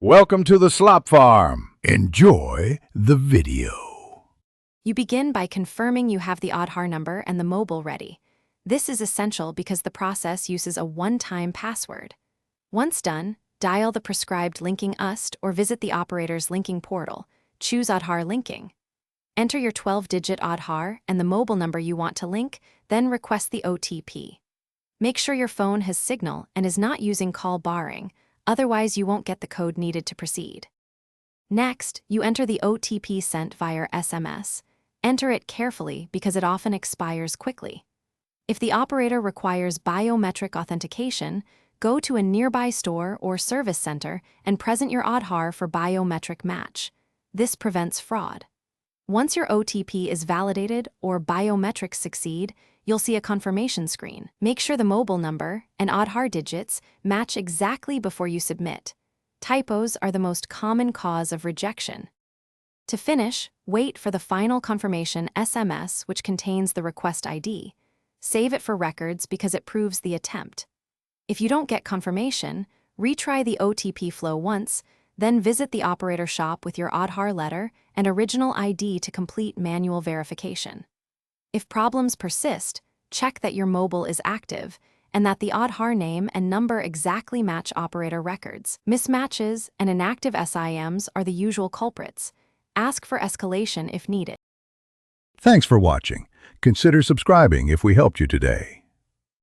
Welcome to the slop farm. Enjoy the video. You begin by confirming you have the Aadhaar number and the mobile ready. This is essential because the process uses a one-time password. Once done, dial the prescribed linking UST or visit the operator's linking portal. Choose Aadhaar linking. Enter your 12-digit Aadhaar and the mobile number you want to link, then request the OTP. Make sure your phone has signal and is not using call barring, otherwise you won't get the code needed to proceed. Next, you enter the OTP sent via SMS. Enter it carefully because it often expires quickly. If the operator requires biometric authentication, go to a nearby store or service center and present your Aadhaar for biometric match. This prevents fraud. Once your OTP is validated or biometrics succeed, you'll see a confirmation screen. Make sure the mobile number and Aadhaar digits match exactly before you submit. Typos are the most common cause of rejection. To finish, wait for the final confirmation SMS, which contains the request ID. Save it for records because it proves the attempt. If you don't get confirmation, retry the OTP flow once, then visit the operator shop with your Aadhaar letter and original ID to complete manual verification. If problems persist, check that your mobile is active and that the Aadhaar name and number exactly match operator records. Mismatches and inactive SIMs are the usual culprits. Ask for escalation if needed. Thanks for watching. Consider subscribing if we helped you today.